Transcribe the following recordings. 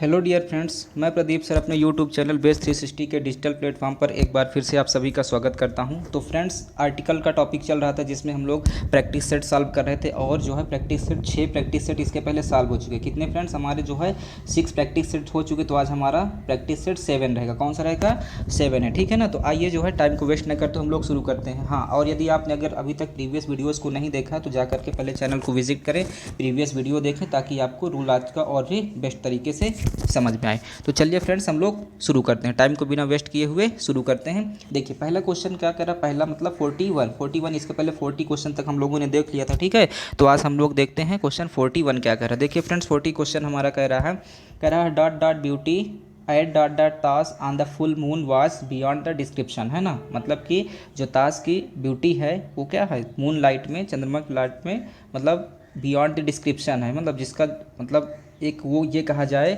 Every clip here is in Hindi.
हेलो डियर फ्रेंड्स, मैं प्रदीप सर अपने यूट्यूब चैनल बेस 360 के डिजिटल प्लेटफॉर्म पर एक बार फिर से आप सभी का स्वागत करता हूं। तो फ्रेंड्स, आर्टिकल का टॉपिक चल रहा था जिसमें हम लोग प्रैक्टिस सेट सॉल्व कर रहे थे और जो है प्रैक्टिस सेट 6 प्रैक्टिस सेट इसके पहले सॉल्व हो चुके। कितने फ्रेंड्स? हमारे जो है 6 प्रैक्टिस सेट हो चुके। तो आज हमारा प्रैक्टिस सेट 7 रहेगा। कौन सा रहेगा? 7 है, ठीक है ना। तो आइए जो है टाइम को वेस्ट न करते हम लोग शुरू करते हैं। हाँ, और यदि आपने अगर अभी तक प्रीवियस वीडियोज़ को नहीं देखा तो जा करके पहले चैनल को विजिट करें, प्रीवियस वीडियो देखें ताकि आपको रूल आज का और भी बेस्ट तरीके से समझ में आए। तो चलिए फ्रेंड्स, हम लोग शुरू करते हैं, टाइम को बिना वेस्ट किए हुए शुरू करते हैं। देखिए पहला क्वेश्चन क्या कह रहा है, पहला मतलब 41 इसके पहले 40 क्वेश्चन तक हम लोगों ने देख लिया था, ठीक है। तो आज हम लोग देखते हैं क्वेश्चन 41 क्या कह रहा है। देखिए फ्रेंड्स, 40 क्वेश्चन हमारा कह रहा है dot dot beauty at dot dot Taj on the full moon was beyond the description, है ना। मतलब कि जो ताज की ब्यूटी है वो क्या है, मून लाइट में, चंद्रमा की लाइट में, मतलब बियॉन्ड द डिस्क्रिप्शन है, मतलब जिसका मतलब एक वो ये कहा जाए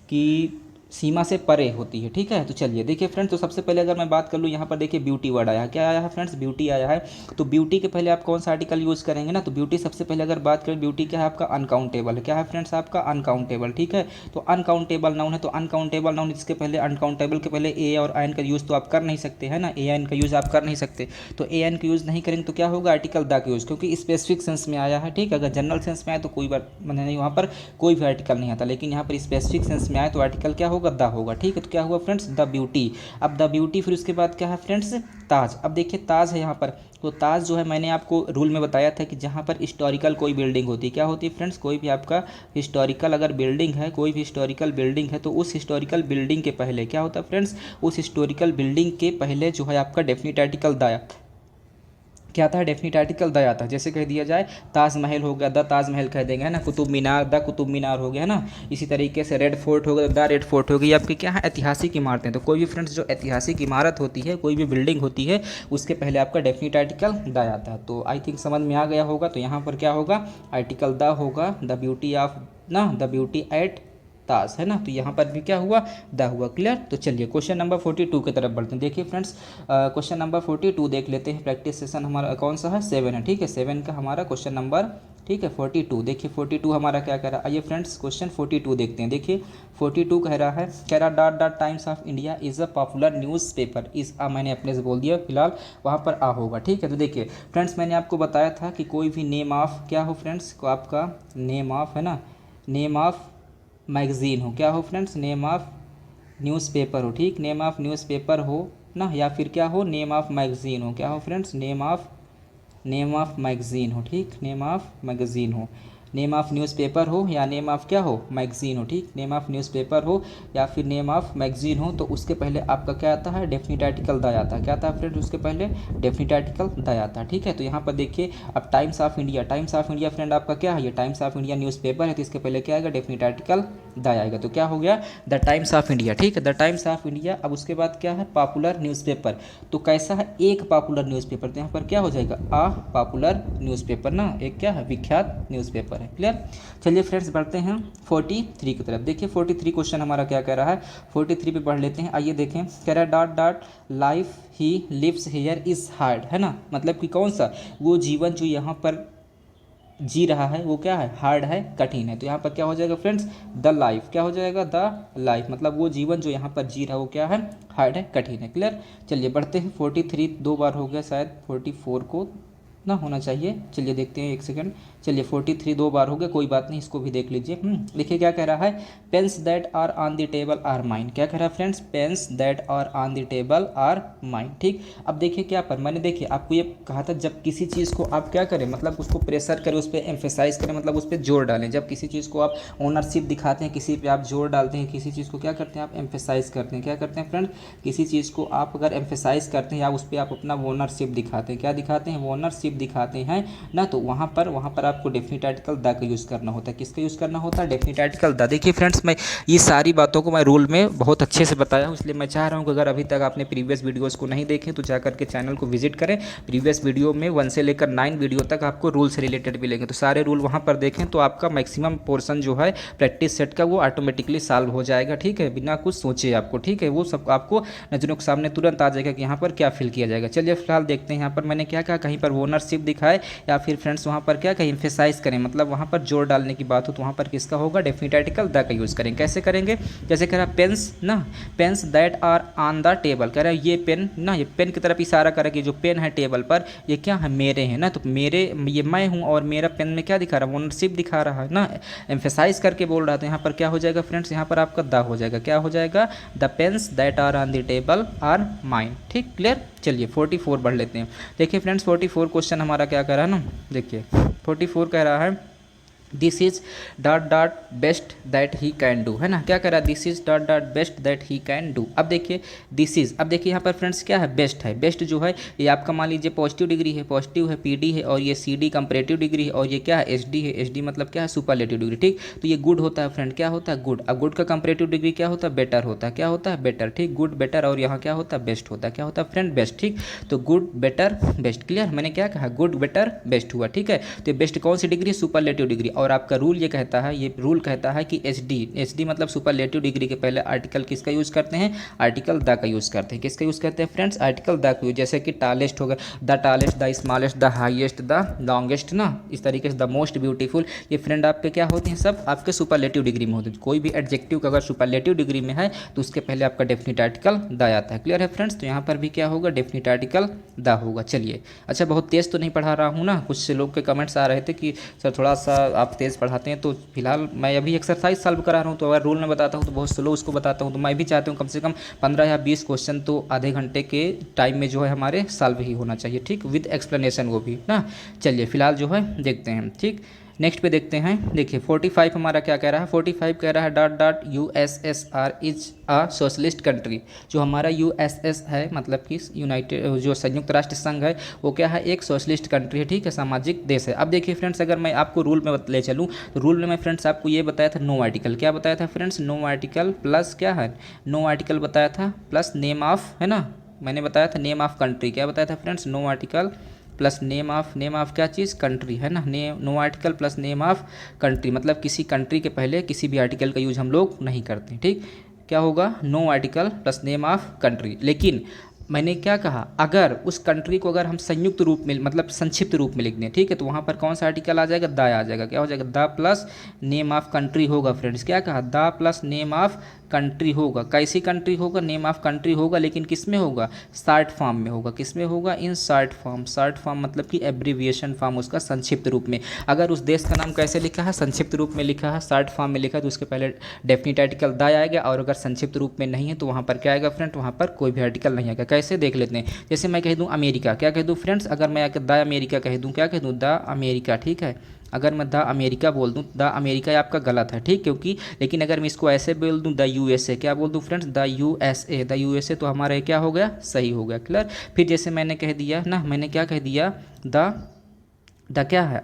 कि सीमा से परे होती है, ठीक है। तो चलिए देखिए फ्रेंड्स, तो सबसे पहले अगर मैं बात कर लूँ, यहाँ पर देखिए ब्यूटी वर्ड आया है। क्या आया है फ्रेंड्स? ब्यूटी आया है। तो ब्यूटी के पहले आप कौन सा आर्टिकल यूज़ करेंगे ना। तो ब्यूटी सबसे पहले अगर बात करें, ब्यूटी क्या है आपका? अनकाउंटेबल। क्या है फ्रेंड्स? आपका अनकाउंटेबल, ठीक है। तो अनकाउंटेबल नाउन है, तो अनकाउंटेबल नाउन इसके पहले, अनकाउंटेबल के पहले ए और आयन का यूज़ तो आप कर नहीं सकते, है ना। ए आयन का यूज़ आप कर नहीं सकते। तो ए आयन का यूज़ नहीं करेंगे तो क्या होगा? आर्टिकल द का यूज़, क्योंकि स्पेसिफिक सेंस में आया है, ठीक है। अगर जनरल सेंस में आए तो कोई बात नहीं, वहाँ पर कोई भी आर्टिकल नहीं आता, लेकिन यहाँ पर स्पेसिफिक सेंस में आए तो आर्टिकल क्या होगा? द होगा, ठीक है। तो क्या हुआ फ्रेंड्स? The beauty. अब द ब्यूटी, फिर उसके बाद क्या है फ्रेंड्स? ताज। अब देखिए ताज है यहाँ पर, तो ताज जो है मैंने आपको रूल में बताया था कि जहाँ पर हिस्टोरिकल कोई बिल्डिंग होती है, क्या होती है फ्रेंड्स? कोई भी आपका हिस्टोरिकल अगर बिल्डिंग है, कोई भी हिस्टोरिकल बिल्डिंग है, तो उस हिस्टोरिकल बिल्डिंग के पहले क्या होता है फ्रेंड्स? उस हिस्टोरिकल बिल्डिंग के पहले जो है आपका डेफिनेट आर्टिकल द क्या था? डेफिनेट आर्टिकल द आता है। जैसे कह दिया जाए ताजमहल हो गया, द ताजमहल कह देंगे, है ना। कुतुब मीनार, द कुतुब मीनार हो गया, है ना। इसी तरीके से रेड फोर्ट हो गया, द रेड फोर्ट हो गई। आपकी क्या है? ऐतिहासिक इमारतें। तो कोई भी फ्रेंड्स जो ऐतिहासिक इमारत होती है, कोई भी बिल्डिंग होती है, उसके पहले आपका डेफिनेट आर्टिकल द आता है। तो आई थिंक समझ में आ गया होगा। तो यहाँ पर क्या होगा? आर्टिकल द होगा, द ब्यूटी ऑफ ना, द ब्यूटी एट ताज, है ना। तो यहाँ पर भी क्या हुआ? द हुआ। क्लियर। तो चलिए क्वेश्चन नंबर 42 की तरफ बढ़ते हैं। देखिए फ्रेंड्स, क्वेश्चन नंबर 42 देख लेते हैं। प्रैक्टिस सेशन हमारा कौन सा है? 7 है, ठीक है। 7 का हमारा क्वेश्चन नंबर, ठीक है, 42। देखिए 42 हमारा क्या कह रहा है। आइए फ्रेंड्स क्वेश्चन 42 देखते हैं। देखिए 42 कह रहा dot dot times of India is a popular news paper. इस मैंने अपने से बोल दिया, फिलहाल वहाँ पर आ होगा, ठीक है। तो देखिए फ्रेंड्स, मैंने आपको बताया था कि कोई भी नेम ऑफ क्या हो फ्रेंड्स, को आपका नेम ऑफ, है ना, नेम ऑफ मैगज़ीन हो, क्या हो फ्रेंड्स? नेम ऑफ न्यूज़पेपर हो, ठीक। नेम ऑफ न्यूज़पेपर हो ना, या फिर क्या हो? नेम ऑफ मैगज़ीन हो। क्या हो फ्रेंड्स? नेम ऑफ मैगज़ीन हो, ठीक। नेम ऑफ मैगज़ीन हो, नेम ऑफ न्यूज़पेपर हो या नेम ऑफ क्या हो? मैगज़ीन हो, ठीक। नेम ऑफ न्यूज़पेपर हो या फिर नेम ऑफ मैगज़ीन हो, तो उसके पहले आपका क्या आता है? डेफिनेट आर्टिकल द आता है। क्या आता है फ्रेंड्स? उसके पहले डेफिनेट आर्टिकल द आता है, ठीक है। तो यहाँ पर देखिए, अब times of India, times of India friend आपका क्या है? ये टाइम्स ऑफ इंडिया न्यूज़पेपर है, तो इसके पहले क्या आएगा? डेफिनेट आर्टिकल द आएगा। तो क्या हो गया? द टाइम्स ऑफ इंडिया, ठीक है। The times of India. अब उसके बाद क्या है? Popular newspaper. तो कैसा है? एक पॉपुलर न्यूज़पेपर। तो यहाँ पर क्या हो जाएगा? आ पॉपुलर न्यूज़पेपर ना, एक क्या है? विख्यात न्यूज़पेपर है। क्लियर। चलिए फ्रेंड्स बढ़ते हैं 43 की तरफ। देखिए 43 क्वेश्चन हमारा क्या कह रहा है, 43 पे पढ़ लेते हैं। आइए देखें, कह रहा है dot dot life he lives here is hard, है ना। मतलब कि कौन सा? वो जीवन जो यहाँ पर जी रहा है वो क्या है? हार्ड है, कठिन है। तो यहाँ पर क्या हो जाएगा फ्रेंड्स? The life. क्या हो जाएगा? The life. मतलब वो जीवन जो यहाँ पर जी रहा है वो क्या है? हार्ड है, कठिन है। क्लियर। चलिए बढ़ते हैं 43 दो बार हो गया, शायद 44 को ना होना चाहिए। चलिए देखते हैं, एक सेकंड। चलिए 43 दो बार हो गया, कोई बात नहीं, इसको भी देख लीजिए। देखिए क्या कह रहा है, pens that are on the table are mine. क्या कह रहा है friends? Pens that are on the table are mine, ठीक। अब देखिए क्या पर मैंने देखिए आपको ये कहा था, जब किसी चीज़ को आप क्या करें, मतलब उसको प्रेशर करें, उस पर एम्फेसाइज करें, मतलब उस पर जोर डालें। जब किसी चीज़ को आप ओनरशिप दिखाते हैं, किसी पे आप जोर डालते हैं, किसी चीज़ को क्या करते हैं? आप एम्फेसाइज करते हैं। क्या करते हैं फ्रेंड? किसी चीज़ को आप अगर एम्फेसाइज करते हैं या उस पर आप अपना ओनरशिप दिखाते हैं, क्या दिखाते हैं? ओनरशिप दिखाते हैं ना, तो वहाँ पर आपको डेफिनेट आर्टिकल द का यूज़ करना होता है। किसका यूज़ करना होता है? Definite article the. देखिए फ्रेंड्स, मैं ये सारी बातों को मैं रूल में बहुत अच्छे से बताया हूँ, इसलिए मैं चाह रहा हूँ कि अगर अभी तक आपने प्रीवियस वीडियोज़ को नहीं देखे तो जा करके चैनल को विजिट करें। प्रीवियस वीडियो में 1 से लेकर 9 वीडियो तक आपको रूल से रिलेटेड मिलेंगे, तो सारे रूल वहाँ पर देखें तो आपका मैक्सिमम पोर्सन जो है प्रैक्टिस सेट का वो ऑटोमेटिकली सॉल्व हो जाएगा, ठीक है, बिना कुछ सोचे आपको, ठीक है। वो सब आपको नज़रों के सामने तुरंत आ जाएगा कि यहाँ पर क्या फिल किया जाएगा। चलिए फिलहाल देखते हैं यहाँ पर मैंने क्या कहा, कहीं पर ओनरशिप ऑनरशिप दिखाए या फिर फ्रेंड्स वहाँ पर क्या कहें एम्फेसाइज करें, मतलब वहाँ पर जोर डालने की बात हो तो वहाँ पर किसका होगा, डेफिनेट आर्टिकल द का यूज़ करेंगे। कैसे करेंगे, जैसे कह रहा है पेन्स ना, pens that are on the table, कह रहा है ये पेन ना, ये पेन की तरफ इशारा करेगा, जो पेन है टेबल पर ये क्या है, मेरे हैं ना, तो मेरे ये मैं हूँ और मेरा पेन में क्या दिखा रहा है, ओनरशिप दिखा रहा है ना, एम्फेसाइज करके बोल रहा था। यहाँ पर क्या हो जाएगा फ्रेंड्स, यहाँ पर आपका द हो जाएगा, क्या हो जाएगा, the pens that are on the table are mine. ठीक, क्लियर। चलिए 44 पढ़ लेते हैं। देखिए फ्रेंड्स 44 क्वेश्चन हमारा क्या कर रहा है ना, देखिए 44 कह रहा है this is dot dot best that he can do, है ना, क्या कह रहा है, this is dot dot best that he can do. अब देखिए दिस इज, अब देखिए यहाँ पर फ्रेंड्स क्या है, बेस्ट है, बेस्ट जो है ये आपका मान लीजिए पॉजिटिव डिग्री है, पॉजिटिव है, पीडी है, और ये सीडी कंपैरेटिव डिग्री है, और ये क्या है, एसडी है, एसडी मतलब क्या है, सुपरलेटिव डिग्री। ठीक, तो ये गुड होता है फ्रेंड, क्या होता है, गुड। अब गुड का कंपैरेटिव डिग्री क्या होता है, बेटर होता है, क्या होता है, बेटर। ठीक, गुड बेटर, और यहाँ क्या होता है, बेस्ट होता है, क्या होता है फ्रेंड, बेस्ट। ठीक, तो गुड बेटर बेस्ट, क्लियर। मैंने क्या कहा, गुड बेटर बेस्ट हुआ। ठीक है, तो बेस्ट कौन सी डिग्री, सुपरलेटिव डिग्री। और आपका रूल ये कहता है, ये रूल कहता है कि एसडी मतलब सुपरलेटिव डिग्री के पहले आर्टिकल किसका यूज़ करते हैं, आर्टिकल द का यूज़ करते हैं। किसका यूज़ करते हैं फ्रेंड्स, आर्टिकल द का यूज। जैसे कि टालेस्ट होगा, the tallest, the smallest, the highest, the longest ना, इस तरीके से द मोस्ट ब्यूटीफुल, ये फ्रेंड आपके क्या होते हैं, सब आपके सुपरलेटिव डिग्री में होते हैं। कोई भी एडजेक्टिव का अगर सुपरलेटिव डिग्री में है तो उसके पहले आपका डेफिनिट आर्टिकल द आता है। क्लियर है फ्रेंड्स, तो यहाँ पर भी क्या होगा, डेफिनिट आर्टिकल द होगा। चलिए, अच्छा बहुत तेज़ तो नहीं पढ़ा रहा हूँ ना, कुछ लोग के कमेंट्स आ रहे थे कि सर थोड़ा सा आप तेज़ पढ़ाते हैं, तो फिलहाल मैं अभी एक्सरसाइज सॉल्व करा रहा हूँ, तो अगर रूल में बताता हूँ तो बहुत स्लो उसको बताता हूँ, तो मैं भी चाहता हूँ कम से कम 15 या 20 क्वेश्चन तो आधे घंटे के टाइम में जो है हमारे सॉल्व ही होना चाहिए। ठीक, विद एक्सप्लेनेशन वो भी ना। चलिए फिलहाल जो है देखते हैं। ठीक, नेक्स्ट पे देखते हैं। देखिए 45 हमारा क्या कह रहा है, 45 कह रहा है dot dot USSR is a socialist country. जो हमारा यूएसएस है मतलब कि यूनाइटेड, जो संयुक्त राष्ट्र संघ है, वो क्या है, एक सोशलिस्ट कंट्री है। ठीक है, सामाजिक देश है। अब देखिए फ्रेंड्स, अगर मैं आपको रूल में ले चलूँ तो रूल में मैं फ्रेंड्स आपको ये बताया था, नो आर्टिकल। क्या बताया था फ्रेंड्स, नो आर्टिकल प्लस क्या है, नो आर्टिकल बताया था प्लस नेम ऑफ, है ना, मैंने बताया था नेम ऑफ कंट्री। क्या बताया था friends, no article plus name of क्या चीज़, कंट्री, है ना, no article plus name of country, मतलब किसी कंट्री के पहले किसी भी आर्टिकल का यूज हम लोग नहीं करते। ठीक, क्या होगा, no article plus name of country. लेकिन मैंने क्या कहा, अगर उस कंट्री को अगर हम संयुक्त रूप में मतलब संक्षिप्त रूप में लिख दें, ठीक है, तो वहाँ पर कौन सा आर्टिकल आ जाएगा, द आ जाएगा। क्या हो जाएगा, the plus name of country होगा फ्रेंड्स। क्या कहा, the plus name of country होगा। कैसी कंट्री होगा, नेम ऑफ कंट्री होगा, लेकिन किस में होगा, शॉर्ट फॉर्म में होगा। किस में होगा, in short form. Short form मतलब कि एब्रीविएशन फॉर्म, उसका संक्षिप्त रूप में। अगर उस देश का नाम कैसे लिखा है, संक्षिप्त रूप में लिखा है, शॉर्ट फॉर्म में लिखा है, तो उसके पहले डेफिनिट आर्टिकल द आएगा। और अगर संक्षिप्त रूप में नहीं है तो वहाँ पर क्या आएगा फ्रेंड, वहाँ पर कोई भी आर्टिकल नहीं आएगा। कैसे देख लेते हैं, जैसे मैं कह दूँ अमेरिका, क्या कह दूँ फ्रेंड्स, अगर मैं आकर द अमेरिका कह दूँ, क्या कह दूँ, द अमेरिका। ठीक है, अगर मैं द अमेरिका बोल दूं, द अमेरिका आपका गलत है। ठीक, क्योंकि लेकिन अगर मैं इसको ऐसे बोल दूं, द यूएसए, क्या बोल दूं friends, the USA, the USA, तो हमारा क्या हो गया, सही हो गया। क्लियर। फिर जैसे मैंने कह दिया ना, मैंने क्या कह दिया, द क्या है,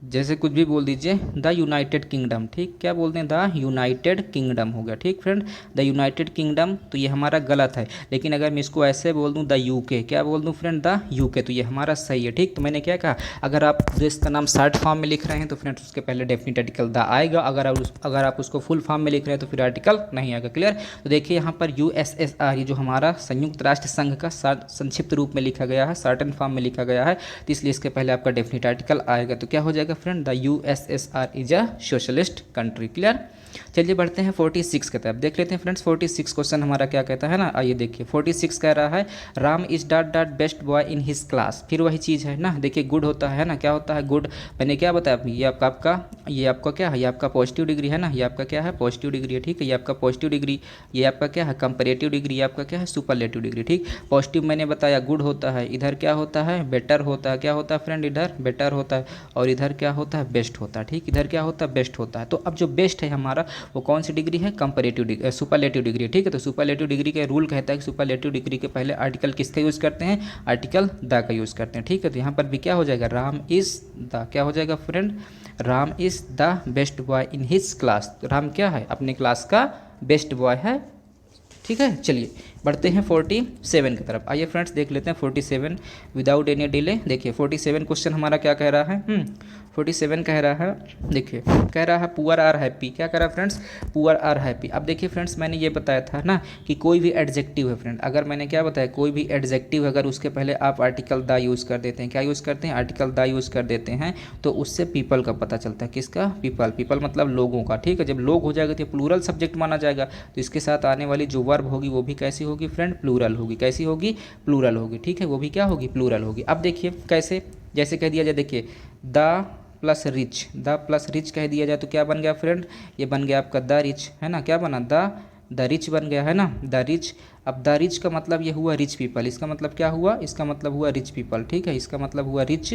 जैसे कुछ भी बोल दीजिए, द यूनाइटेड किंगडम। ठीक, क्या बोलते हैं, द यूनाइटेड किंगडम हो गया। ठीक फ्रेंड, द यूनाइटेड किंगडम, तो ये हमारा गलत है। लेकिन अगर मैं इसको ऐसे बोल दूं, द यूके, क्या बोल दूं फ्रेंड, द यूके, तो ये हमारा सही है। ठीक, तो मैंने क्या कहा, अगर आप देश का नाम शॉर्ट फॉर्म में लिख रहे हैं तो फ्रेंड्स उसके पहले डेफिनेट आर्टिकल द आएगा। अगर आप उसको फुल फॉर्म में लिख रहे हैं तो फिर आर्टिकल नहीं आएगा। क्लियर। तो देखिए यहाँ पर यूएसएसआर, ये जो हमारा संयुक्त राष्ट्र संघ का संक्षिप्त रूप में लिखा गया है, शॉर्टन फॉर्म में लिखा गया है, तो इसलिए इसके पहले आपका डेफिनेट आर्टिकल आएगा। तो क्या हो जाएगा friend, the USSR is a socialist country. Clear. चलिए बढ़ते हैं 46 की तरफ, देख लेते हैं फ्रेंड्स 46 क्वेश्चन हमारा क्या कहता है ना। आइए देखिए 46 कह रहा है, Ram is dot dot best boy in his class. फिर वही चीज़ है ना, देखिए गुड होता है ना, क्या होता है गुड, मैंने क्या बताया, ये आपका क्या है, ये आपका पॉजिटिव डिग्री है ना, ये आपका क्या है, पॉजिटिव डिग्री है। ठीक है, ये आपका पॉजिटिव डिग्री, ये आपका क्या है, कंपैरेटिव डिग्री, ये आपका क्या है, सुपरलेटिव डिग्री। ठीक, पॉजिटिव मैंने बताया गुड होता है, इधर क्या होता है, बेटर होता है। क्या होता है फ्रेंड, इधर बेटर होता है, और इधर क्या होता है, बेस्ट होता है। ठीक, इधर क्या होता है, बेस्ट होता है। तो अब जो बेस्ट है हमारा वो कौन सी डिग्री है, कंपैरेटिव डिग्री, सुपरलेटिव डिग्री। ठीक है, तो सुपरलेटिव डिग्री का रूल कहता है कि सुपरलेटिव डिग्री के पहले आर्टिकल किसका यूज़ करते हैं, आर्टिकल द का यूज़ करते हैं। ठीक है, तो यहाँ पर भी क्या हो जाएगा, राम इज़ द, क्या हो जाएगा friend, Ram is the best boy in his class. तो राम क्या है, अपने क्लास का बेस्ट बॉय है। ठीक है, चलिए बढ़ते हैं 47 की तरफ। आइए फ्रेंड्स देख लेते हैं 47 विदाउट एनी डिले। देखिए 47 क्वेश्चन हमारा क्या कह रहा है, 47 कह रहा है, देखिए कह रहा है पुअर आर हैप्पी। क्या कह रहा है फ्रेंड्स, पुअर आर हैप्पी। अब देखिए फ्रेंड्स मैंने ये बताया था ना कि कोई भी एडजेक्टिव है फ्रेंड, अगर मैंने क्या बताया, कोई भी एडजेक्टिव अगर उसके पहले आप आर्टिकल द यूज़ कर देते हैं, क्या यूज़ करते हैं, आर्टिकल द यूज़ कर देते हैं, तो उससे पीपल का पता चलता है। किसका, पीपल। पीपल मतलब लोगों का, ठीक है। जब लोग हो जाएगा तो प्लूरल सब्जेक्ट माना जाएगा, तो इसके साथ आने वाली जो वर्ब होगी वो भी कैसी होगी फ्रेंड, प्लूरल होगी। कैसी होगी, प्लूरल होगी, ठीक है, वो भी क्या होगी, प्लूरल होगी। अब देखिए कैसे, जैसे कह दिया जाए, देखिए the plus rich, the plus rich कह दिया जाए तो क्या बन गया फ्रेंड, ये बन गया आपका द रिच, है ना, क्या बना, द रिच बन गया, है ना, द रिच। अब द रिच का मतलब ये हुआ रिच पीपल, इसका मतलब क्या हुआ, इसका मतलब हुआ रिच पीपल, ठीक है, इसका मतलब हुआ रिच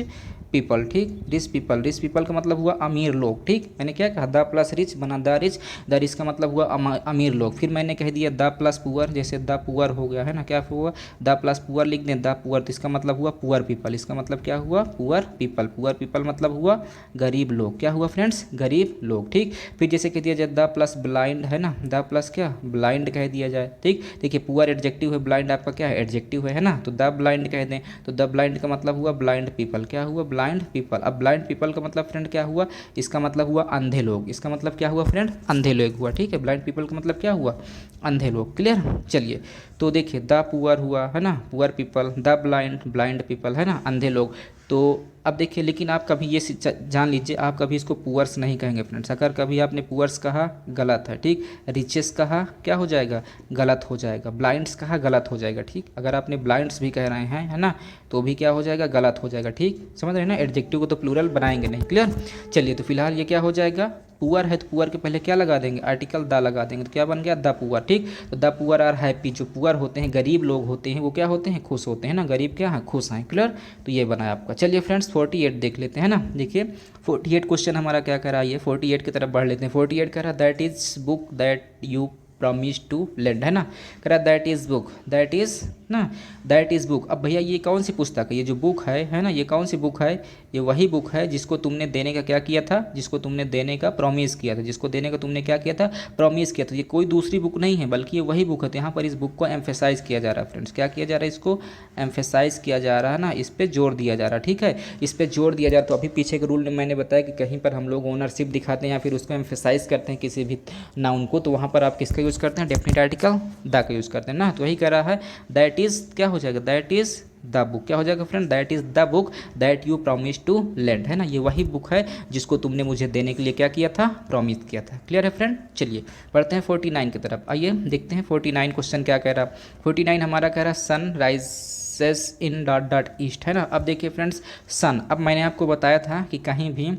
पीपल, ठीक, रिच पीपल। रिच पीपल का मतलब हुआ अमीर लोग, ठीक। मैंने क्या कहा, द प्लस रिच बना द रिच, द रिच का मतलब हुआ अमीर लोग। फिर मैंने कह दिया द प्लस पुअर, जैसे द पुअर हो गया, है ना, क्या हुआ, द प्लस पुअर लिख दें, द पुअर, तो इसका मतलब हुआ पुअर पीपल, इसका मतलब क्या हुआ, पुअर पीपल। पुअर पीपल मतलब हुआ गरीब लोग, क्या हुआ फ्रेंड्स, गरीब लोग, ठीक। फिर जैसे कह दिया जाए द प्लस ब्लाइंड, है ना, द प्लस क्या, ब्लाइंड कह दिया जाए, ठीक। देखिए पुअर एडजेक्टिव है, ब्लाइंड आपका क्या है, एडजेक्टिव है ना, तो द ब्लाइंड कह दें, तो द ब्लाइंड का मतलब हुआ ब्लाइंड पीपल, क्या हुआ, ब्लाइंड पीपल। अब ब्लाइंड पीपल का मतलब फ्रेंड क्या हुआ, इसका मतलब हुआ अंधे लोग, इसका मतलब क्या हुआ फ्रेंड, अंधे लोग हुआ, ठीक है। ब्लाइंड पीपल का मतलब क्या हुआ, अंधे लोग, क्लियर। चलिए तो देखिए द पुअर हुआ, है ना, poor people, the blind, blind people, है ना, अंधे लोग। तो अब देखिए, लेकिन आप कभी ये जान लीजिए, आप कभी इसको पुअर्स नहीं कहेंगे फ्रेंड्स। अगर कभी आपने पुअर्स कहा, गलत है, ठीक। रिचेस कहा, क्या हो जाएगा, गलत हो जाएगा। ब्लाइंड्स कहा, गलत हो जाएगा, ठीक। अगर आपने ब्लाइंड्स भी कह रहे हैं, है ना, तो भी क्या हो जाएगा, गलत हो जाएगा, ठीक। समझ रहे हैं ना, एडजेक्टिव को तो प्लूरल बनाएंगे नहीं, क्लियर। चलिए तो फिलहाल ये क्या हो जाएगा, पुअर है तो पुअर के पहले क्या लगा देंगे, आर्टिकल द लगा देंगे, तो क्या बन गया, द पुअर, ठीक। तो द पुअर आर हैप्पी, जो पुअर होते हैं, गरीब लोग होते हैं, वो क्या होते हैं, खुश होते हैं ना, गरीब क्या है, खुश हैं, क्लियर। तो ये बना है आपका। चलिए फ्रेंड्स 48 देख लेते हैं ना। देखिए 48 क्वेश्चन हमारा क्या कर रहा है, ये 48 की तरफ बढ़ लेते हैं। 48 कह रहा है that is book that you promise to lend, है ना, कह रहा that is book, that is ना, दैट इज़ बुक। अब भैया ये कौन सी पुस्तक है, ये जो बुक है ना, ये कौन सी बुक है, ये वही बुक है जिसको तुमने देने का क्या किया था, जिसको तुमने देने का प्रॉमिस किया था, जिसको देने का तुमने क्या किया था, प्रॉमिस किया था। ये कोई दूसरी बुक नहीं है, बल्कि ये वही बुक है। तो यहाँ पर इस बुक को एम्फेसाइज किया जा रहा है फ्रेंड्स, क्या किया जा रहा है, इसको एम्फेसाइज किया जा रहा है ना, इस पर जोर दिया जा रहा है, ठीक है, इस पर जोर दिया जा रहा है। तो अभी पीछे के रूल में मैंने बताया कि कहीं पर हम लोग ओनरशिप दिखाते हैं या फिर उसको एम्फेसाइज करते हैं किसी भी नाउन को, तो वहाँ पर आप किसका यूज़ करते हैं, डेफिनेट आर्टिकल द का यूज़ करते हैं ना। तो वही कह रहा है दैट इज़, क्या हो जाएगा, दैट इज़ द बुक, क्या हो जाएगा friend, that is the book that you promise to lend, है ना, ये वही बुक है जिसको तुमने मुझे देने के लिए क्या किया था, प्रॉमिस किया था, क्लियर है फ्रेंड। चलिए बढ़ते हैं 49 की तरफ। आइए देखते हैं 49 क्वेश्चन क्या कह रहा है। 49 हमारा कह रहा है sun rises in dot dot east, है ना। अब देखिए फ्रेंड्स सन, अब मैंने आपको बताया था कि कहीं भी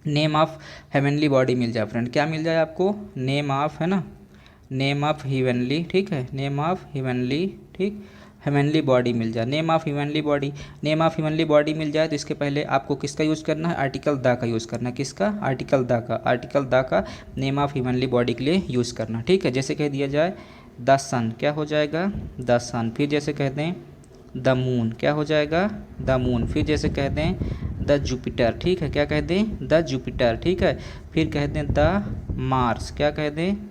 नेम ऑफ हेवनली बॉडी मिल जाए फ्रेंड, क्या मिल जाए आपको, नेम ऑफ, है ना, नेम ऑफ हेवनली, ठीक है, नेम ऑफ हेवनली, ठीक, हेवनली बॉडी मिल जाए, name of heavenly body, name of heavenly body मिल जाए तो इसके पहले आपको किसका यूज़ करना है, आर्टिकल द का यूज़ करना है, किसका, आर्टिकल द का, आर्टिकल द का नेम ऑफ हेवनली बॉडी के लिए यूज़ करना, ठीक है। जैसे कह दिया जाए द सन, क्या हो जाएगा, द सन। फिर जैसे कह दें द मून, क्या हो जाएगा, द मून। फिर जैसे कह दें द जुपिटर, ठीक है, क्या कह दें, द जुपिटर, ठीक है। फिर कह दें द मार्स, क्या कह दें,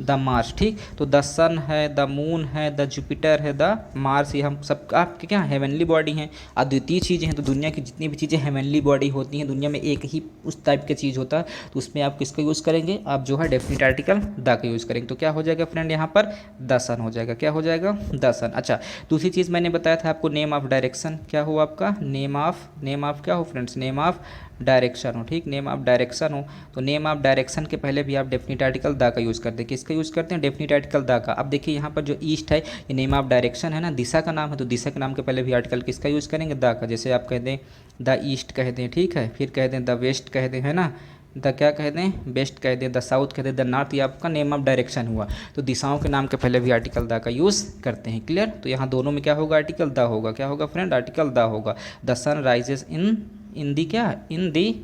द मार्स, ठीक। तो द सन है, द मून है, द जुपिटर है, द मार्स, ये हम सब आपके क्या हेवनली बॉडी हैं, अद्वितीय चीज़ें हैं। तो दुनिया की जितनी भी चीज़ें हेवनली बॉडी होती हैं, दुनिया में एक ही उस टाइप की चीज़ होता है, तो उसमें आप किसका यूज़ करेंगे, आप जो है डेफिनेट आर्टिकल द का यूज़ करेंगे। तो क्या हो जाएगा फ्रेंड, यहाँ पर द सन हो जाएगा, क्या हो जाएगा, द सन। अच्छा दूसरी चीज़ मैंने बताया था आपको, नेम ऑफ डायरेक्शन, क्या हो आपका, नेम ऑफ क्या हो फ्रेंड्स, नेम ऑफ डायरेक्शन हो, ठीक, नेम ऑफ डायरेक्शन हो। तो नेम ऑफ डायरेक्शन के पहले भी आप डेफिनेट आर्टिकल द का यूज़ करते हैं, किसका यूज़ करते हैं, डेफिनेट आर्टिकल द का। अब देखिए यहाँ पर जो ईस्ट है ये नेम ऑफ डायरेक्शन है ना, दिशा का नाम है, तो दिशा के नाम के पहले भी आर्टिकल किसका यूज़ करेंगे, द का। जैसे आप कह दें द ईस्ट कह दें, ठीक है, फिर कह दें द वेस्ट कह दें, है ना, द क्या कह दें, वेस्ट कह दें, द साउथ कह दें, द नॉर्थ, ये आपका नेम ऑफ डायरेक्शन हुआ। तो दिशाओं के नाम के पहले भी आर्टिकल द का यूज़ करते हैं, क्लियर। तो यहाँ दोनों में क्या होगा, आर्टिकल द होगा, क्या होगा फ्रेंड, आर्टिकल द होगा। द सन राइजेस इन दी क्या, इन दी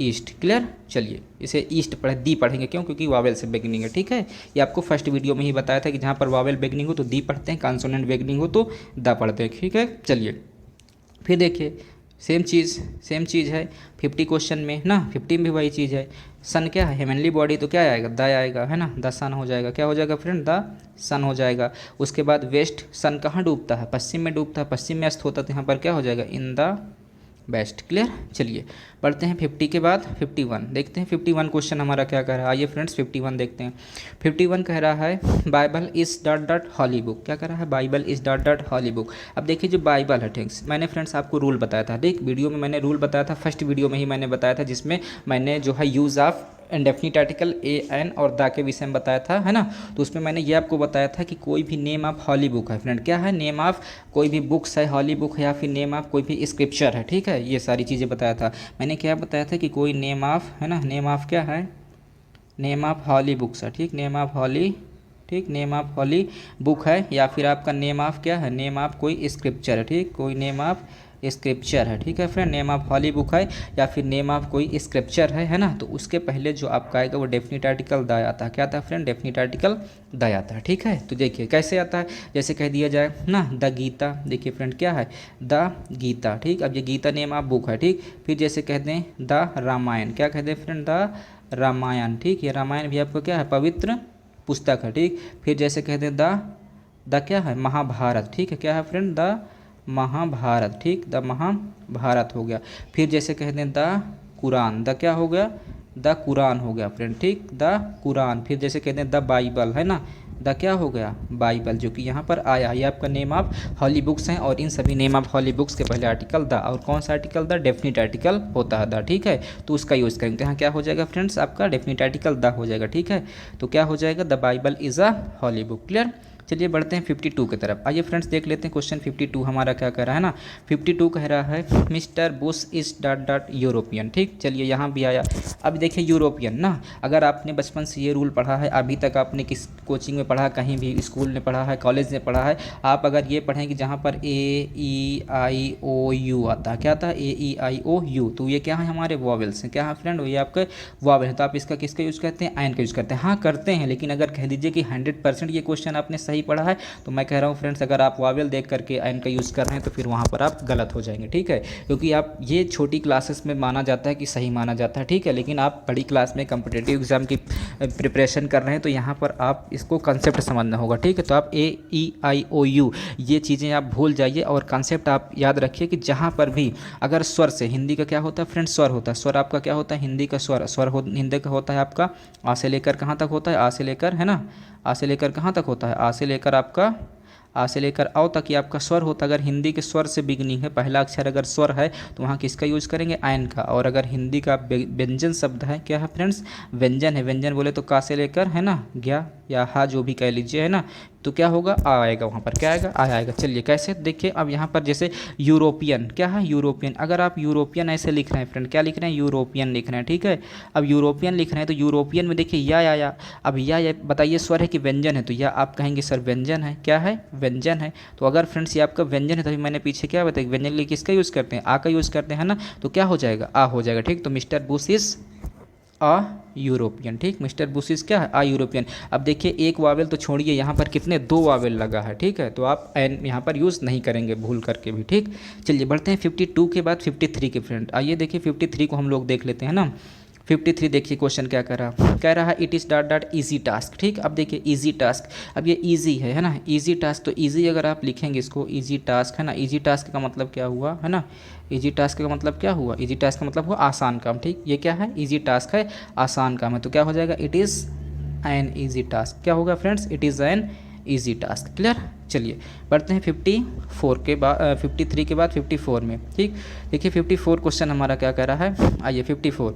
ईस्ट, क्लियर। चलिए इसे ईस्ट दी पढ़ेंगे, क्यों, क्योंकि वावेल से बिगनिंग है, ठीक है। ये आपको फर्स्ट वीडियो में ही बताया था कि जहाँ पर वावेल बिगनिंग हो तो दी पढ़ते हैं, कॉन्सोनेंट बिगनिंग हो तो द पढ़ते हैं, ठीक है। चलिए फिर देखिए सेम चीज़ है 50 क्वेश्चन में ना, 50 में भी वही चीज़ है। सन क्या है, हेवनली बॉडी, तो क्या आएगा, द आएगा, है ना, द सन हो जाएगा। क्या हो जाएगा फ्रेंड, द सन हो जाएगा। उसके बाद वेस्ट, सन कहाँ डूबता है, पश्चिम में डूबता है, पश्चिम में अस्त होता है, तो यहाँ पर क्या हो जाएगा, इन द बेस्ट। क्लियर। चलिए पढ़ते हैं 50 के बाद 51, देखते हैं 51 क्वेश्चन हमारा क्या कह रहा है। आइए फ्रेंड्स 51 देखते हैं। 51 कह रहा है Bible is dot dot holy book. क्या कह रहा है, Bible is dot dot holy book. अब देखिए जो बाइबल है, थैंक्स, मैंने फ्रेंड्स आपको रूल बताया था, देख वीडियो में मैंने रूल बताया था, फर्स्ट वीडियो में ही मैंने बताया था, जिसमें मैंने जो है use of indefinite article a an और द के विषय में बताया था, है ना। तो उसमें मैंने ये आपको बताया था कि कोई भी नेम ऑफ हॉली बुक है फ्रेंड, क्या है, नेम ऑफ कोई भी बुक्स है, हॉली बुक है, या फिर नेम ऑफ कोई भी स्क्रिप्चर है, ठीक है, ये सारी चीज़ें बताया था मैंने। क्या बताया था कि कोई नेम ऑफ, है ना, नेम ऑफ क्या है, नेम ऑफ हॉली बुक्स है, ठीक, नेम ऑफ हॉली, ठीक, नेम ऑफ हॉली बुक है, या फिर आपका नेम ऑफ क्या है, नेम ऑफ कोई स्क्रिप्चर है, ठीक, कोई नेम ऑफ स्क्रिप्चर है, ठीक है friend, name of holy book है या फिर नेम ऑफ कोई स्क्रिप्चर है ना। तो उसके पहले जो आपका आएगा वो डेफिनिट आर्टिकल द आता है। क्या आता है फ्रेंड, डेफिनिट आर्टिकल द आता है, ठीक है। तो देखिए कैसे आता है, जैसे कह दिया जाए ना, द गीता, देखिए फ्रेंड क्या है, द गीता, ठीक। अब ये गीता नेम ऑफ बुक है, ठीक। फिर जैसे कह दें द रामायण, क्या कहते हैं फ्रेंड, द रामायण, ठीक। ये रामायण भी आपको क्या है, पवित्र पुस्तक है, ठीक। फिर जैसे कह दें द क्या है, महाभारत, ठीक है, क्या है फ्रेंड, द महाभारत, ठीक, द महाभारत हो गया। फिर जैसे कह दें द कुरान, द क्या हो गया, द कुरान हो गया फ्रेंड, ठीक, द कुरान। फिर जैसे कहते हैं द बाइबल, है ना, द क्या हो गया, बाइबल, जो कि यहाँ पर आया। ये आपका नेम ऑफ हॉली बुक्स हैं, और इन सभी नेम ऑफ हॉली बुक्स के पहले आर्टिकल द, और कौन सा आर्टिकल, द डेफिनिट आर्टिकल होता है द, ठीक है। तो उसका यूज़ करेंगे, तो यहाँ क्या हो जाएगा फ्रेंड्स, आपका डेफिनिट आर्टिकल द हो जाएगा, ठीक है। तो क्या हो जाएगा, the Bible is a holy book. Clear. चलिए बढ़ते हैं 52 की तरफ। आइए फ्रेंड्स देख लेते हैं क्वेश्चन 52 हमारा क्या कह रहा है ना। 52 कह रहा है mister Bush is dot dot European, ठीक। चलिए यहाँ भी आया। अब देखिए यूरोपियन ना, अगर आपने बचपन से ये रूल पढ़ा है, अभी तक आपने किस कोचिंग में पढ़ा, कहीं भी स्कूल में पढ़ा है, कॉलेज में पढ़ा है, आप अगर ये पढ़ें कि जहाँ पर AEIOU आता है, क्या आता है, AEIOU, तो ये क्या है, हमारे वॉवेल्स हैं, क्या है फ्रेंड, ये आपके वॉवेल है। तो आप इसका किसका यूज़ करते हैं, आयन का यूज़ करते हैं। हाँ करते हैं, लेकिन अगर कह दीजिए कि 100% ये क्वेश्चन आपने सही पढ़ा है, तो मैं कह रहा हूँ फ्रेंड्स, अगर आप वावेल देख करके एन का यूज़ कर रहे हैं तो फिर वहाँ पर आप गलत हो जाएंगे, ठीक है। क्योंकि आप ये छोटी क्लासेस में माना जाता है कि सही माना जाता है, ठीक है, लेकिन आप बड़ी क्लास में कॉम्पिटिटिव एग्जाम की प्रिपरेशन कर रहे हैं, तो यहाँ पर आप इसको कंसेप्ट समझना होगा, ठीक है। तो आप AEIOU ये चीज़ें आप भूल जाइए, और कंसेप्ट आप याद रखिए कि जहाँ पर भी अगर स्वर से, हिंदी का क्या होता है फ्रेंड्स, स्वर होता है, स्वर आपका क्या होता है, हिंदी का स्वर हिंदी का होता है आपका आ से लेकर कहाँ तक होता है, आ से लेकर, है ना, आ से लेकर कहाँ तक होता है, आ से लेकर आपका, आ से लेकर आओ तक ये आपका स्वर होता है। अगर हिंदी के स्वर से बिगनिंग है, पहला अक्षर अगर स्वर है तो वहाँ किसका यूज़ करेंगे, आयन का। और अगर हिंदी का व्यंजन शब्द है, क्या है फ्रेंड्स, व्यंजन है, व्यंजन बोले तो का से लेकर, है ना, ज्ञा या हा जो भी कह लीजिए, है ना, तो क्या होगा, आ आएगा, वहाँ पर क्या आएगा, आ आएगा। चलिए कैसे देखिए, अब यहाँ पर जैसे यूरोपियन, क्या है, यूरोपियन, अगर आप यूरोपियन ऐसे लिख रहे हैं फ्रेंड, क्या लिख रहे हैं, यूरोपियन लिख रहे हैं, ठीक है। अब यूरोपियन लिख रहे हैं तो यूरोपियन में देखिए या, अब या बताइए स्वर है कि व्यंजन है, तो या आप कहेंगे सर व्यंजन है, क्या है, व्यंजन है। तो अगर फ्रेंड्स ये आपका व्यंजन है, तभी मैंने पीछे क्या बताया, व्यंजन के लिए किसका यूज़ करते हैं, आ का यूज़ करते हैं ना, तो क्या हो जाएगा, आ हो जाएगा, ठीक। तो mister Bush is a European, ठीक, मिस्टर बुशिस क्या है, आ यूरोपियन। अब देखिए एक वावेल तो छोड़िए, यहाँ पर कितने, 2 वावेल लगा है, ठीक है। तो आप एन यहाँ पर यूज़ नहीं करेंगे भूल करके भी, ठीक। चलिए बढ़ते हैं 52 के बाद 53 के फ्रेंड। आइए देखिए 53 को हम लोग देख लेते हैं ना। 53 देखिए क्वेश्चन क्या कह रहा है, it is dot dot easy task, ठीक। अब देखिए ईजी टास्क, अब ये ईजी है ना, ईजी टास्क, तो ईजी अगर आप लिखेंगे इसको, ईजी टास्क, है ना, ईजी टास्क का मतलब क्या हुआ, है ना, ईजी टास्क का मतलब क्या हुआ, ईजी टास्क का मतलब हुआ आसान काम, ठीक। ये क्या है, ईजी टास्क है, आसान काम है, तो क्या हो जाएगा, it is an easy task. क्या होगा friends, it is an easy task. Clear. चलिए बढ़ते हैं 54 के बाद 53 के बाद 54 में, ठीक। देखिए 54 क्वेश्चन हमारा क्या कह रहा है, आइए 54,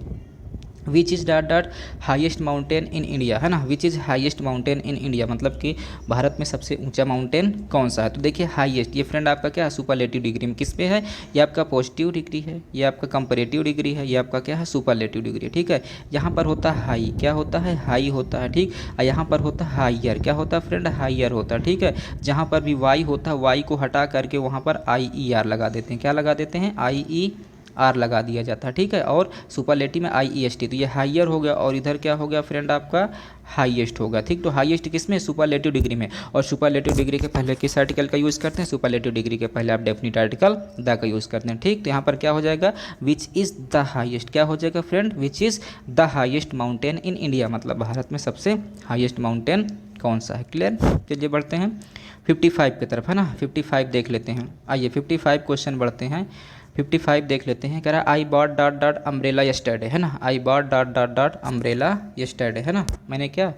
which is dot dot highest mountain in India, है ना, which is highest mountain in India, मतलब कि भारत में सबसे ऊंचा माउंटेन कौन सा है। तो देखिए हाईएस्ट, ये फ्रेंड आपका क्या है, सुपरलेटिव डिग्री में किस पे है, ये आपका पॉजिटिव डिग्री है, ये आपका कंपैरेटिव डिग्री है, ये आपका क्या है, सुपरलेटिव डिग्री, ठीक है। यहाँ पर होता है हाई, क्या होता है, हाई होता है, ठीक। और यहाँ पर होता है हाइयर, क्या होता है फ्रेंड, हाइयर होता है, ठीक है। जहाँ पर भी वाई होता है, वाई को हटा करके वहाँ पर IER लगा देते हैं, क्या लगा देते हैं, आर लगा दिया जाता है, ठीक है। और सुपरलेटिव में IEST, तो ये हाइयर हो गया और इधर क्या हो गया फ्रेंड आपका हाईएस्ट होगा, ठीक। तो हाईएस्ट किस में, सुपरलेटिव डिग्री में। और सुपरलेटिव डिग्री के पहले किस आर्टिकल का यूज़ करते हैं, सुपरलेटिव डिग्री के पहले आप डेफिनिट आर्टिकल द का यूज़ करते हैं, ठीक। तो यहाँ पर क्या हो जाएगा, विच इज़ द हाईएस्ट, क्या हो जाएगा friend, which is the highest mountain in India, मतलब भारत में सबसे हाईएस्ट माउंटेन कौन सा है। क्लियर। चलिए बढ़ते हैं 55 की तरफ, है ना। 55 देख लेते हैं, आइए 55 क्वेश्चन बढ़ते हैं। 55 देख लेते हैं। कह रहा है I bought dot dot umbrella yesterday, है ना। I bought dot dot dot umbrella yesterday, है ना। मैंने क्या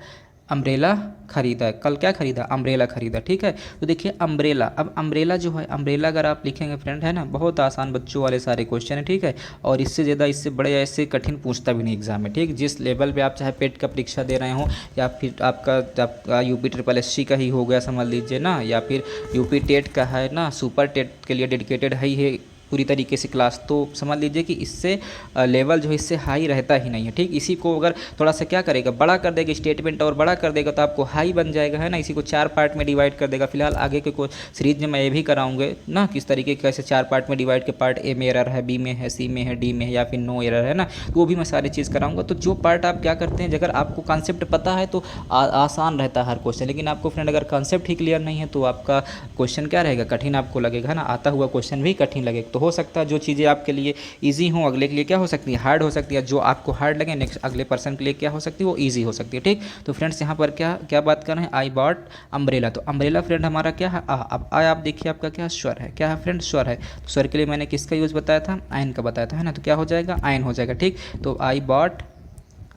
अम्ब्रेला खरीदा है, कल क्या खरीदा, अम्ब्रेला खरीदा, ठीक है। तो देखिए अम्ब्रेला, अब अम्ब्रेला जो है, अम्ब्रेला अगर आप लिखेंगे फ्रेंड, है ना, बहुत आसान बच्चों वाले सारे क्वेश्चन है, ठीक है। और इससे ज़्यादा इससे बड़े ऐसे कठिन पूछता भी नहीं एग्जाम में, ठीक। जिस लेवल पे आप चाहे पेट का परीक्षा दे रहे हो या फिर आपका यूपी SSSC का ही हो गया समझ लीजिए ना, या फिर यूपी टेट का है ना, सुपर टेट के लिए डेडिकेटेड है पूरी तरीके से क्लास, तो समझ लीजिए कि इससे लेवल जो है इससे हाई रहता ही नहीं है, ठीक। इसी को अगर थोड़ा सा क्या करेगा, बड़ा कर देगा, स्टेटमेंट और बड़ा कर देगा तो आपको हाई बन जाएगा, है ना। इसी को 4 पार्ट में डिवाइड कर देगा। फिलहाल आगे के कोई सीरीज में मैं ये भी कराऊंगे ना किस तरीके कैसे 4 पार्ट में डिवाइड के, पार्ट ए में एरर है, बी में है, सी में है, डी में है, या फिर नो एरर है ना, तो वो भी मैं सारी चीज़ कराऊंगा। तो जो पार्ट आप क्या करते हैं, अगर आपको कॉन्सेप्ट पता है तो आसान रहता है हर क्वेश्चन, लेकिन आपको फ्रेंड अगर कॉन्सेप्ट ही क्लियर नहीं है तो आपका क्वेश्चन क्या रहेगा, कठिन आपको लगेगा, है ना। आता हुआ क्वेश्चन भी कठिन लगेगा। तो हो सकता है जो चीज़ें आपके लिए इजी हो अगले के लिए क्या हो सकती है, हार्ड हो सकती है। जो आपको हार्ड लगे नेक्स्ट अगले पर्सन के लिए क्या हो सकती है, वो इजी हो सकती है, ठीक। तो फ्रेंड्स यहाँ पर क्या क्या बात कर रहे हैं, आई बॉट अम्ब्रेला। तो अम्ब्रेला फ्रेंड हमारा क्या है, अब आप देखिए आपका क्या स्वर है, क्या है फ्रेंड, स्वर है। तो स्वर के लिए मैंने किसका यूज़ बताया था, आयन का बताया था, है ना। तो क्या हो जाएगा, आयन हो जाएगा, ठीक। तो I bought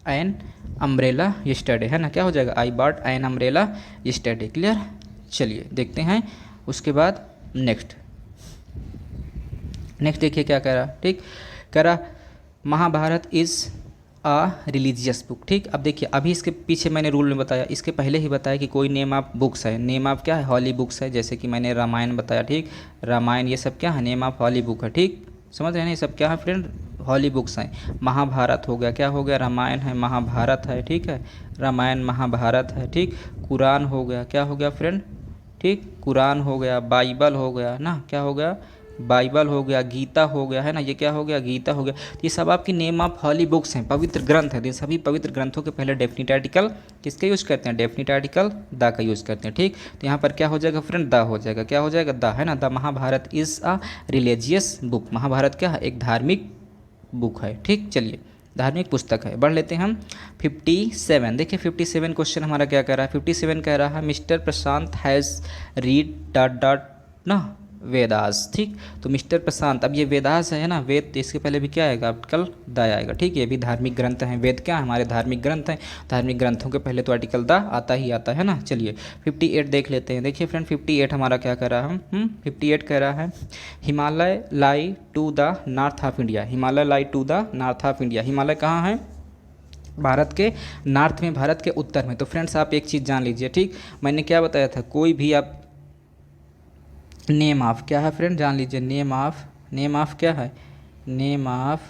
an umbrella yesterday, है ना, क्या हो जाएगा, I bought an umbrella yesterday. Clear. चलिए देखते हैं उसके बाद नेक्स्ट देखिए क्या कह रहा, ठीक। कह रहा Mahabharata is a religious book, ठीक। अब देखिए अभी इसके पीछे मैंने रूल में बताया, इसके पहले ही बताया कि कोई नेम ऑफ बुक्स है, नेम ऑफ क्या है, हॉली बुक्स है। जैसे कि मैंने रामायण बताया, ठीक। रामायण ये सब क्या है, नेम ऑफ हॉली बुक है, ठीक। समझ रहे हैं, ये सब क्या है फ्रेंड, हॉली बुक्स हैं। महाभारत हो गया, क्या हो गया, रामायण है, महाभारत है, ठीक है। रामायण महाभारत है, ठीक। कुरान हो गया, क्या हो गया फ्रेंड, ठीक। कुरान हो गया, बाइबल हो गया ना, क्या हो गया, बाइबल हो गया, गीता हो गया, है ना, ये क्या हो गया, गीता हो गया। तो ये सब आपकी नेम ऑफ हॉली बुक्स हैं, पवित्र ग्रंथ है। तो सभी पवित्र ग्रंथों के पहले डेफिनिट आर्टिकल किसका यूज़ करते हैं, डेफिनिट आर्टिकल द का यूज़ करते हैं, ठीक। तो यहाँ पर क्या हो जाएगा फ्रेंड, द हो जाएगा, क्या हो जाएगा, द, है ना। The Mahabharata is a religious book, Mahabharata क्या है, एक धार्मिक बुक है, ठीक। चलिए धार्मिक पुस्तक है। बढ़ लेते हैं हम 57। देखिए 57 क्वेश्चन हमारा क्या कह रहा है, 57 कह रहा है mister Prashant has read dot dot ना वेदास, ठीक। तो मिस्टर प्रशांत, अब ये वेदास है ना, वेद, तो इसके पहले भी क्या आएगा, आर्टिकल द आएगा, ठीक। ये भी धार्मिक ग्रंथ हैं, वेद क्या है, हमारे धार्मिक ग्रंथ हैं। धार्मिक ग्रंथों के पहले तो आर्टिकल द आता ही आता है ना। चलिए 58 देख लेते हैं। देखिए फ्रेंड 58 हमारा क्या कह रहा है, 58 कह रहा है Himalaya lie to the north of India, Himalaya lie to the north of India. Himalaya कहाँ है, भारत के नॉर्थ में, भारत के उत्तर में। तो फ्रेंड्स आप एक चीज़ जान लीजिए, ठीक। मैंने क्या बताया था, कोई भी आप नेम ऑफ क्या है फ्रेंड, जान लीजिए, नेम ऑफ क्या है, नेम ऑफ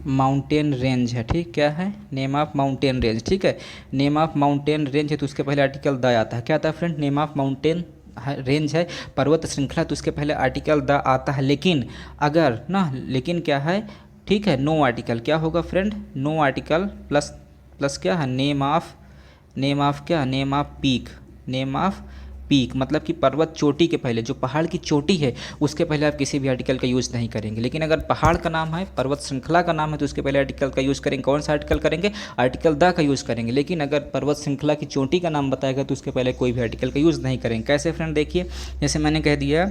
माउंटेन रेंज है, ठीक। क्या है, नेम ऑफ माउंटेन रेंज, ठीक है। नेम ऑफ माउंटेन रेंज है तो उसके पहले आर्टिकल द आता है, क्या आता है friend, name of mountain range है, पर्वत श्रृंखला, तो उसके पहले आर्टिकल द आता है। लेकिन अगर ना, लेकिन क्या है, ठीक है, नो आर्टिकल, क्या होगा फ्रेंड, नो आर्टिकल प्लस क्या है, नेम ऑफ क्या, name off peak, name off peak, मतलब कि पर्वत चोटी के पहले, जो पहाड़ की चोटी है उसके पहले आप किसी भी आर्टिकल का यूज़ नहीं करेंगे। लेकिन अगर पहाड़ का नाम है, पर्वत श्रृंखला का नाम है, तो उसके पहले आर्टिकल का यूज़ करेंगे। कौन सा आर्टिकल करेंगे, आर्टिकल द का यूज़ करेंगे। लेकिन अगर पर्वत श्रृंखला की चोटी का नाम बताएगा तो उसके पहले कोई भी आर्टिकल का यूज़ नहीं करेंगे। कैसे फ्रेंड, देखिए जैसे मैंने कह दिया,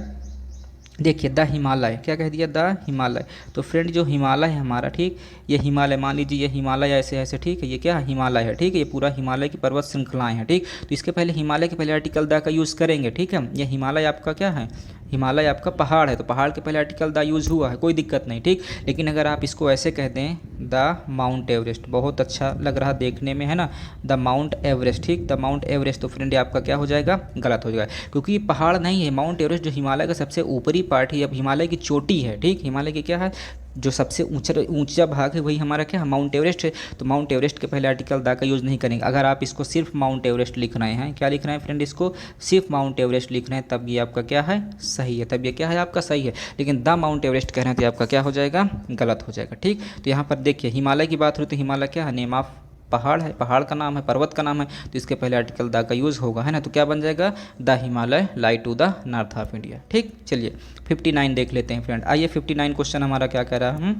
देखिए द हिमालय, क्या कह दिया, द हिमालय। तो फ्रेंड जो हिमालय है हमारा, ठीक, ये हिमालय, मान लीजिए ये हिमालय ऐसे ऐसे, ठीक है, ये क्या हिमालय है, ठीक है, ये पूरा हिमालय की पर्वत श्रृंखलाएं हैं, ठीक। तो इसके पहले हिमालय के पहले आर्टिकल द का यूज़ करेंगे, ठीक है। ये हिमालय आपका क्या है, हिमालय आपका पहाड़ है, तो पहाड़ के पहले आर्टिकल द यूज़ हुआ है, कोई दिक्कत नहीं, ठीक। लेकिन अगर आप इसको ऐसे कह दें, द माउंट एवरेस्ट, बहुत अच्छा लग रहा देखने में, है ना, द माउंट एवरेस्ट, ठीक, द माउंट एवरेस्ट, तो फ्रेंड आपका क्या हो जाएगा, गलत हो जाएगा, क्योंकि ये पहाड़ नहीं है। माउंट एवरेस्ट जो हिमालय का सबसे ऊपरी पार्ट है, अब हिमालय की चोटी है, ठीक, हिमालय की क्या है, जो सबसे ऊंचा भाग है वही हमारा क्या है, माउंट एवरेस्ट है। तो माउंट एवरेस्ट के पहले आर्टिकल द का यूज़ नहीं करेंगे। अगर आप इसको सिर्फ माउंट एवरेस्ट लिख रहे हैं, क्या लिख रहे हैं फ्रेंड, इसको सिर्फ माउंट एवरेस्ट लिख रहे हैं, तब ये आपका क्या है, सही है, तब ये क्या है आपका सही है। लेकिन द माउंट एवरेस्ट कह रहे हैं तो आपका क्या हो जाएगा, गलत हो जाएगा। ठीक, तो यहाँ पर देखिए हिमालय की बात हो तो हिमालय क्या है, नेम ऑफ पहाड़ है, पहाड़ का नाम है, पर्वत का नाम है, तो इसके पहले आर्टिकल द का यूज़ होगा, है ना। तो क्या बन जाएगा, the Himalaya lie to the north of India. ठीक, चलिए 59 देख लेते हैं फ्रेंड। आइए 59 क्वेश्चन हमारा क्या कह रहा है,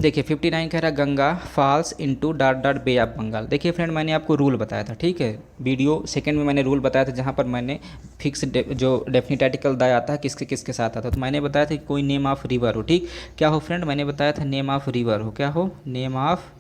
देखिए 59 कह रहा है Ganga falls into dot dot bay of Bengal. देखिए फ्रेंड मैंने आपको रूल बताया था, ठीक है, वीडियो सेकंड में मैंने रूल बताया था जहाँ पर मैंने फिक्स जो डेफिनेट आर्टिकल द आता है किसके किसके साथ आता है। तो मैंने बताया था कि कोई नेम ऑफ रिवर हो, ठीक, क्या हो फ्रेंड, मैंने बताया था नेम ऑफ रिवर हो, क्या हो, नेम ऑफ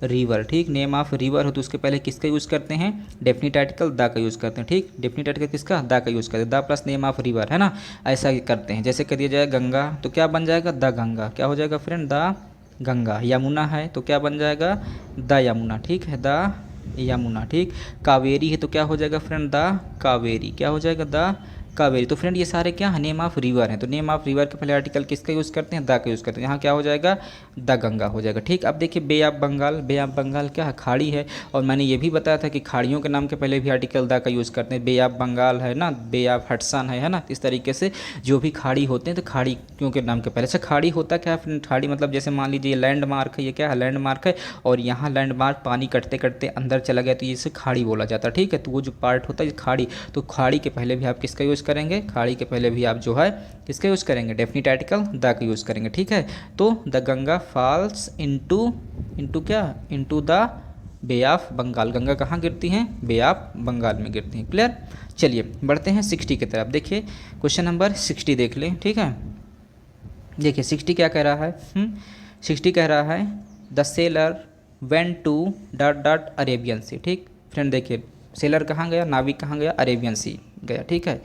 रिवर। ठीक, नेम ऑफ रिवर हो तो उसके पहले किसका यूज़ करते हैं, डेफिनेट आर्टिकल द का यूज़ करते हैं। ठीक, डेफिनेट आर्टिकल किसका, द का यूज़ करते हैं, the plus name of river, है ना, ऐसा करते हैं। जैसे कर दिया जाए गंगा तो क्या बन जाएगा, द गंगा, क्या हो जाएगा फ्रेंड, द गंगा। यमुना है तो क्या बन जाएगा, द यमुना। ठीक है, द यमुना। ठीक, कावेरी है तो क्या हो जाएगा फ्रेंड, द कावेरी, क्या हो जाएगा, द कावेरी। तो फ्रेंड ये सारे क्या है, नेम ऑफ रिवर हैं। तो नेम ऑफ रिवर के पहले आर्टिकल किसका यूज़ करते हैं, द का यूज़ करते हैं। यहाँ क्या हो जाएगा, द गंगा हो जाएगा। ठीक, अब देखिए Bay of Bengal, Bay of Bengal क्या है, खाड़ी है, और मैंने ये भी बताया था कि खाड़ियों के नाम के पहले भी आर्टिकल द का यूज़ करते हैं। बे ऑफ बंगाल है ना, बे ऑफ हडसन है ना, इस तरीके से जो भी खाड़ी होते हैं तो खाड़ी क्यों के नाम के पहले। अच्छा खाड़ी होता क्या है फ्रेंड, खाड़ी मतलब जैसे मान लीजिए लैंडमार्क है, ये क्या है, लैंडमार्क है, और यहाँ लैंडमार्क पानी कटते कटते अंदर चला गया तो इसे खाड़ी बोला जाता है। ठीक है, तो वो जो पार्ट होता है खाड़ी, तो खाड़ी के पहले भी आप किसका यूज़ करेंगे, खाड़ी के पहले भी आप जो है किसका यूज़ करेंगे, डेफिनेट आर्टिकल द का यूज़ करेंगे। ठीक है, तो द गंगा फॉल्स इनटू क्या, into the bay of Bengal. Ganga कहाँ गिरती हैं, बे ऑफ बंगाल में गिरती हैं। क्लियर, चलिए बढ़ते हैं 60 की तरफ। देखिए क्वेश्चन नंबर 60 देख लें। ठीक है, देखिए 60 क्या कह रहा है, 60 कह रहा है the sailor went to dot dot Arabian Sea. ठीक फ्रेंड, देखिए सेलर कहाँ गया, नाविक कहाँ गया, अरेबियन सी गया। ठीक है,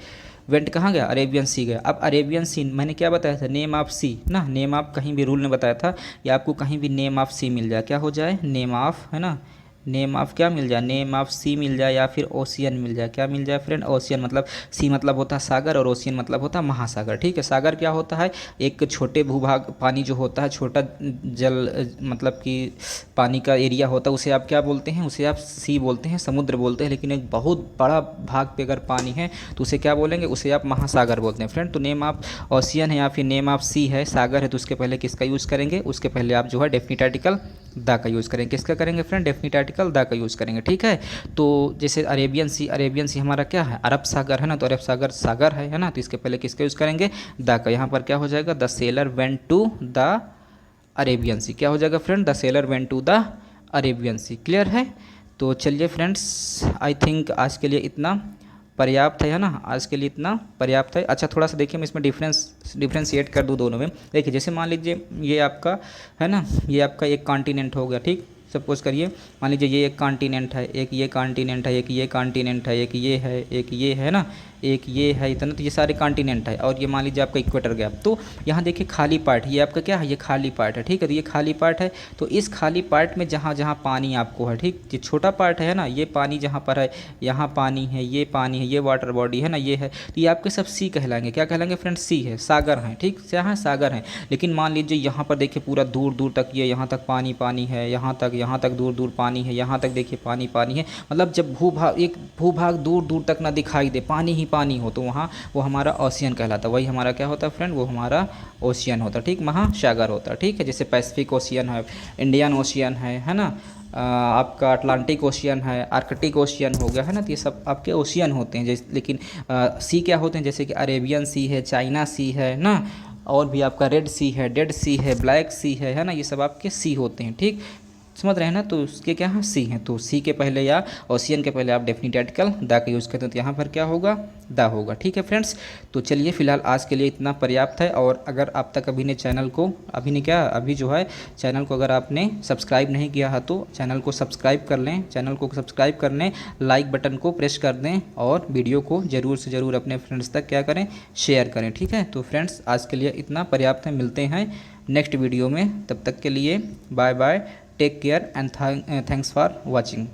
वेंट कहाँ गया, अरेबियन सी गया। अब अरेबियन सी मैंने क्या बताया था, नेम ऑफ सी ना, नेम ऑफ कहीं भी रूल ने बताया था या आपको कहीं भी नेम ऑफ सी मिल जाए, क्या हो जाए, नेम ऑफ, है ना, नेम ऑफ क्या मिल जाए, नेम ऑफ सी मिल जाए या फिर ओशियन मिल जाए। क्या मिल जाए फ्रेंड, ओशियन, मतलब सी मतलब होता है सागर और ओशियन मतलब होता है महासागर। ठीक है, सागर क्या होता है, एक छोटे भूभाग पानी जो होता है, छोटा जल मतलब कि पानी का एरिया होता है, उसे आप क्या बोलते हैं, उसे आप सी बोलते हैं, समुद्र बोलते हैं। लेकिन एक बहुत बड़ा भाग पे अगर पानी है तो उसे क्या बोलेंगे, उसे आप महासागर बोलते हैं फ्रेंड। तो नेम ऑफ ओशियन है या फिर नेम ऑफ सी है, सागर है, तो उसके पहले किसका यूज़ करेंगे, उसके पहले आप जो है डेफिनेट आर्टिकल द का यूज़ करेंगे। किसका करेंगे फ्रेंड, डेफिनेट आर्टिकल द का यूज़ करेंगे। ठीक है, तो जैसे अरेबियन सी हमारा क्या है, अरब सागर है ना, तो अरब सागर सागर है ना, तो इसके पहले किसका यूज़ करेंगे, द का। यहाँ पर क्या हो जाएगा, the sailor went to the Arabian Sea, क्या हो जाएगा friend, the sailor went to the Arabian Sea. Clear है, तो चलिए फ्रेंड्स आई थिंक आज के लिए इतना पर्याप्त है ना, आज के लिए इतना पर्याप्त है। अच्छा थोड़ा सा देखिए मैं इसमें डिफ्रेंशिएट कर दूँ दोनों में। देखिए जैसे मान लीजिए ये आपका है ना, ये आपका एक कॉन्टिनेंट हो गया। ठीक, सपोज करिए मान लीजिए ये एक कॉन्टिनेंट है, एक ये कॉन्टिनेंट है, एक ये कॉन्टिनेंट है, एक ये है, एक ये है ना, एक ये है, इतना, तो ये सारे कॉन्टिनेंट है। और ये मान लीजिए आपका इक्वेटर गया, तो यहाँ देखिए खाली पार्ट, ये आपका क्या है, ये खाली पार्ट है। ठीक है, तो ये खाली पार्ट है, तो इस खाली पार्ट में जहाँ जहाँ पानी आपको है, ठीक, ये छोटा पार्ट है ना, ये पानी जहाँ पर है, यहाँ पानी है, ये पानी है, ये वाटर बॉडी है ना, ये है, तो ये आपके सब सी कहलाएंगे। क्या कहलाएंगे फ्रेंड, सी है, सागर हैं। ठीक, क्या है, सागर हैं। लेकिन मान लीजिए यहाँ पर देखिए पूरा दूर दूर तक ये यहाँ तक पानी पानी है, यहाँ तक दूर दूर पानी है, यहाँ तक देखिए पानी पानी है। मतलब जब भूभाग दूर दूर तक ना दिखाई दे, पानी ही पानी हो, तो वहाँ वो हमारा ओशियन कहलाता है। वही हमारा क्या होता है फ्रेंड, वो हमारा ओशियन होता है। ठीक, महासागर होता है। ठीक है, जैसे पैसिफिक ओशियन है, इंडियन ओशियन है ना, आपका अटलांटिक ओशियन है, आर्कटिक ओशियन हो गया है ना, तो ये सब आपके ओशियन होते हैं। जैसे लेकिन सी क्या होते हैं, जैसे कि अरेबियन सी है, चाइना सी है ना, और भी आपका रेड सी है, डेड सी है, ब्लैक सी है ना, ये सब आपके सी होते हैं। ठीक, समझ रहे हैं ना, तो उसके क्या है, सी हैं। तो सी के पहले या ओशियन के पहले आप डेफिनेट आर्टिकल द का यूज़ करते हैं, तो यहाँ पर क्या होगा, द होगा। ठीक है फ्रेंड्स, तो चलिए फिलहाल आज के लिए इतना पर्याप्त है। और अगर आप तक अभी जो है चैनल को अगर आपने सब्सक्राइब नहीं किया है तो चैनल को सब्सक्राइब कर लें, चैनल को सब्सक्राइब कर लें, लाइक बटन को प्रेस कर दें और वीडियो को ज़रूर से ज़रूर अपने फ्रेंड्स तक क्या करें, शेयर करें। ठीक है, तो फ्रेंड्स आज के लिए इतना पर्याप्त है, मिलते हैं नेक्स्ट वीडियो में, तब तक के लिए bye bye, take care and thanks for watching.